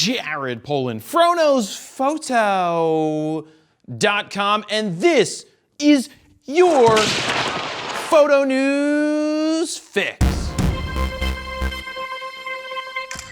Jared Polin, FroKnowsPhoto.com, and this is your photo news fix.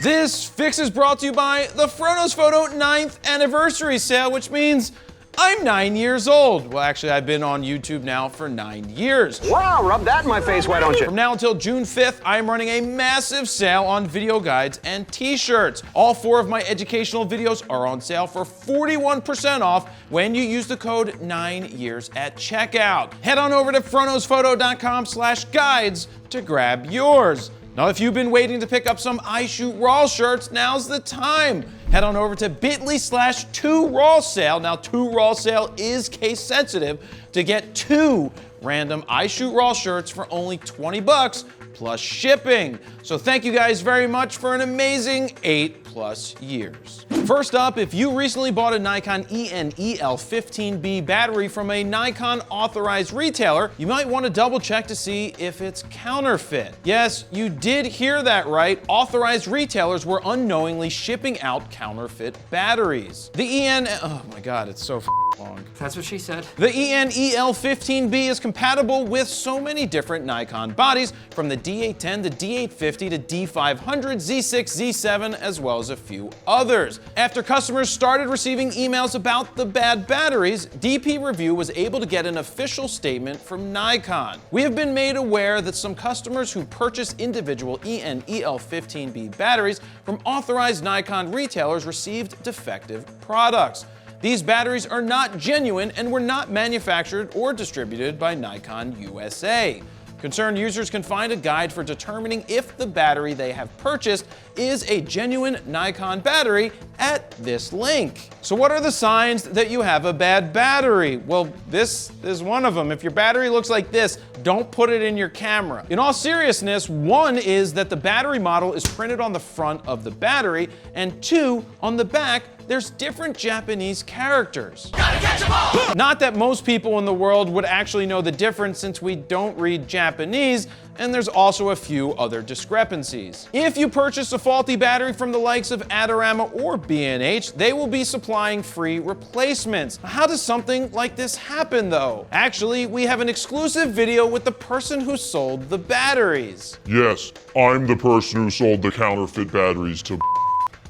This fix is brought to you by the FroKnowsPhoto 9th anniversary sale, which means I'm 9 years old. Well, actually, I've been on YouTube now for 9 years. Wow, rub that in my face, why don't you? From now until June 5th, I am running a massive sale on video guides and t-shirts. All 4 of my educational videos are on sale for 41% off when you use the code 9years at checkout. Head on over to FroKnowsPhoto.com/guides to grab yours. Now, if you've been waiting to pick up some I Shoot Raw shirts, now's the time. Head on over to bit.ly/2raw sale. Now, 2 Raw sale is case sensitive to get 2 random I Shoot Raw shirts for only $20 plus shipping. So thank you guys very much for an amazing 8+ years. First up, if you recently bought a Nikon EN-EL15B battery from a Nikon authorized retailer, you might want to double check to see if it's counterfeit. Yes, you did hear that right. Authorized retailers were unknowingly shipping out counterfeit batteries. Oh my God, it's so long. That's what she said. The EN-EL15B is compatible with so many different Nikon bodies, from the D810 to D850 to D500, Z6, Z7, as well as a few others. After customers started receiving emails about the bad batteries, DP Review was able to get an official statement from Nikon. We have been made aware that some customers who purchase individual EN-EL15B batteries from authorized Nikon retailers received defective products. These batteries are not genuine and were not manufactured or distributed by Nikon USA. Concerned users can find a guide for determining if the battery they have purchased is a genuine Nikon battery at this link. So what are the signs that you have a bad battery? Well, this is one of them. If your battery looks like this, don't put it in your camera. In all seriousness, 1 is that the battery model is printed on the front of the battery, and 2, on the back, there's different Japanese characters. Gotta catch 'em all! Not that most people in the world would actually know the difference, since we don't read Japanese, and there's also a few other discrepancies. If you purchase a faulty battery from the likes of Adorama or B&H, they will be supplying free replacements. How does something like this happen though? Actually, we have an exclusive video with the person who sold the batteries. Yes, I'm the person who sold the counterfeit batteries to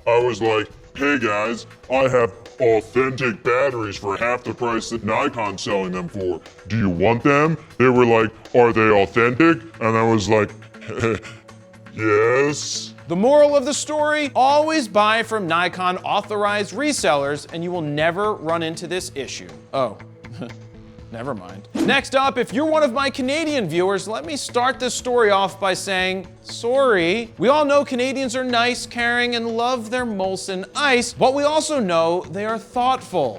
I was like, hey guys, I have authentic batteries for half the price that Nikon's selling them for. Do you want them? They were like, are they authentic? And I was like, yes. The moral of the story, always buy from Nikon authorized resellers and you will never run into this issue. Oh. Never mind. Next up, if you're one of my Canadian viewers, let me start this story off by saying, sorry. We all know Canadians are nice, caring, and love their Molson Ice, but we also know they are thoughtful.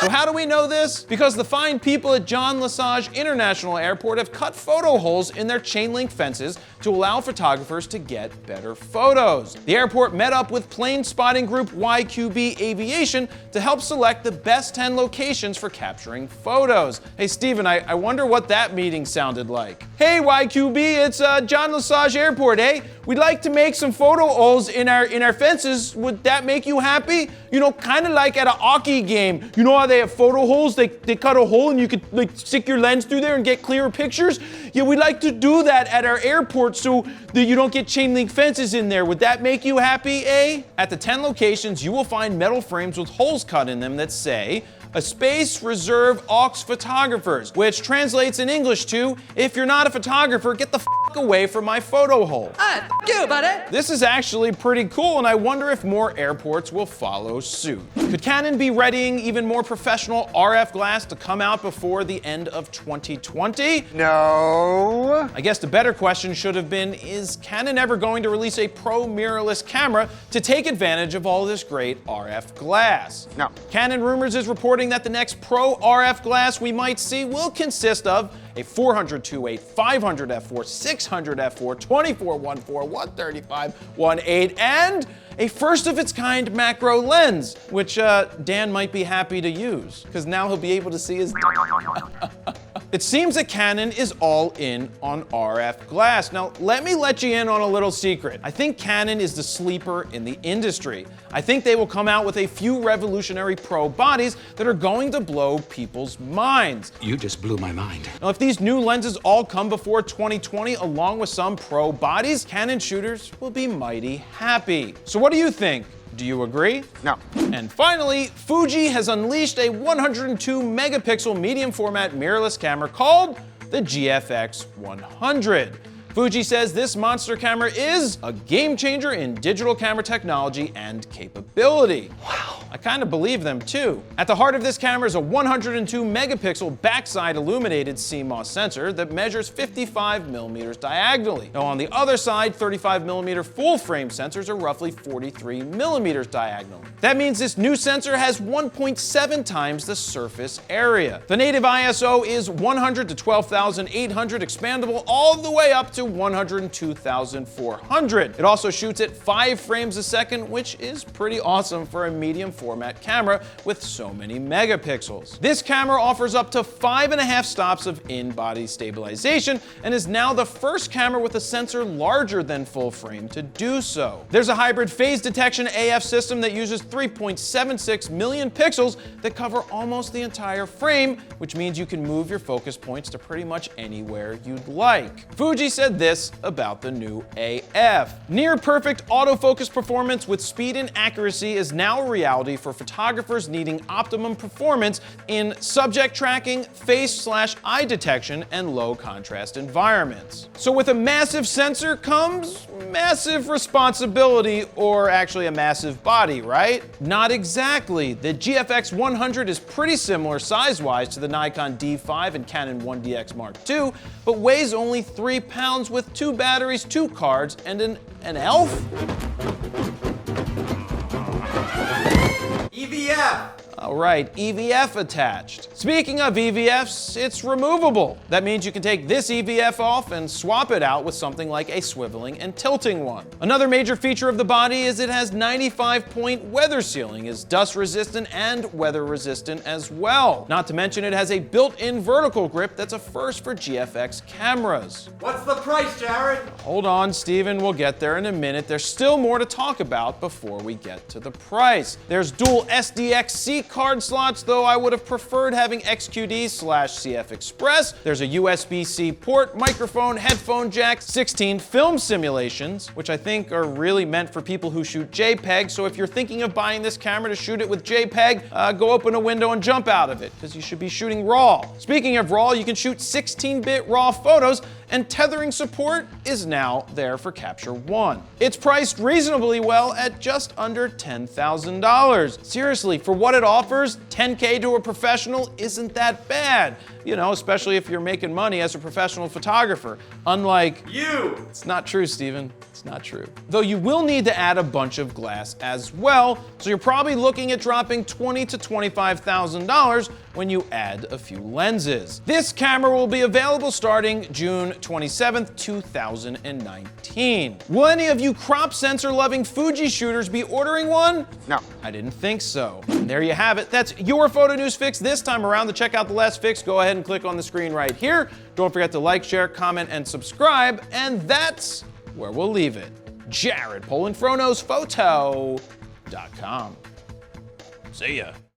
So how do we know this? Because the fine people at John Lesage International Airport have cut photo holes in their chain link fences to allow photographers to get better photos. The airport met up with plane spotting group YQB Aviation to help select the best 10 locations for capturing photos. Hey Steven, I wonder what that meeting sounded like. Hey YQB, it's John Lesage Airport, eh? We'd like to make some photo holes in our fences. Would that make you happy? You know, kind of like at a hockey game. You know how they have photo holes? They cut a hole and you could like stick your lens through there and get clearer pictures? Yeah, we'd like to do that at our airport so that you don't get chain link fences in there. Would that make you happy, eh? At the 10 locations, you will find metal frames with holes cut in them that say, a space reserved aux photographers, which translates in English to, if you're not a photographer, get the f away from my photo hole. F you, buddy. This is actually pretty cool, and I wonder if more airports will follow suit. Could Canon be readying even more professional RF glass to come out before the end of 2020? No. I guess the better question should have been, is Canon ever going to release a pro mirrorless camera to take advantage of all this great RF glass? No. Canon Rumors is reporting that the next pro RF glass we might see will consist of a 400-2.8, 500 f4, 600 f4, 24-1.4, 135, 1.8, and a first-of-its-kind macro lens, which Dan might be happy to use, because now he'll be able to see his It seems that Canon is all in on RF glass. Now, let me let you in on a little secret. I think Canon is the sleeper in the industry. I think they will come out with a few revolutionary pro bodies that are going to blow people's minds. You just blew my mind. Now, if these new lenses all come before 2020 along with some pro bodies, Canon shooters will be mighty happy. So what do you think? Do you agree? No. And finally, Fuji has unleashed a 102 megapixel medium format mirrorless camera called the GFX 100. Fuji says this monster camera is a game changer in digital camera technology and capability. Wow. I kind of believe them too. At the heart of this camera is a 102 megapixel backside illuminated CMOS sensor that measures 55 millimeters diagonally. Now on the other side, 35 millimeter full frame sensors are roughly 43 millimeters diagonally. That means this new sensor has 1.7 times the surface area. The native ISO is 100 to 12,800 expandable all the way up to 102,400. It also shoots at 5 frames a second, which is pretty awesome for a medium format camera with so many megapixels. This camera offers up to 5.5 stops of in-body stabilization and is now the first camera with a sensor larger than full frame to do so. There's a hybrid phase detection AF system that uses 3.76 million pixels that cover almost the entire frame, which means you can move your focus points to pretty much anywhere you'd like. Fuji said this about the new AF. Near perfect autofocus performance with speed and accuracy is now a reality for photographers needing optimum performance in subject tracking, face/eye detection, and low contrast environments. So with a massive sensor comes massive responsibility, or actually a massive body, right? Not exactly. The GFX 100 is pretty similar size-wise to the Nikon D5 and Canon 1DX Mark II, but weighs only 3 pounds with 2 batteries, 2 cards, and an ELF? EVF! All right, EVF attached. Speaking of EVFs, it's removable. That means you can take this EVF off and swap it out with something like a swiveling and tilting one. Another major feature of the body is it has 95-point weather sealing, is dust resistant and weather resistant as well. Not to mention it has a built-in vertical grip that's a first for GFX cameras. What's the price, Jared? Hold on, Steven, we'll get there in a minute. There's still more to talk about before we get to the price. There's dual SDXC card slots, though I would have preferred having XQD/CF Express. There's a USB-C port, microphone, headphone jack, 16 film simulations, which I think are really meant for people who shoot JPEG. So if you're thinking of buying this camera to shoot it with JPEG, go open a window and jump out of it, because you should be shooting RAW. Speaking of RAW, you can shoot 16-bit RAW photos, and tethering support is now there for Capture One. It's priced reasonably well at just under $10,000. Seriously, for what it offers, $10K to a professional isn't that bad. You know, especially if you're making money as a professional photographer. Unlike you! It's not true, Steven. It's not true. Though you will need to add a bunch of glass as well, so you're probably looking at dropping $20,000 to $25,000 when you add a few lenses. This camera will be available starting June 27th, 2019. Will any of you crop sensor loving Fuji shooters be ordering one? No. I didn't think so. And there you have it. That's your photo news fix this time around. To check out the last fix, go ahead and click on the screen right here. Don't forget to like, share, comment, and subscribe. And that's where we'll leave it. Jared, Polin, FroKnowsPhoto.com. See ya.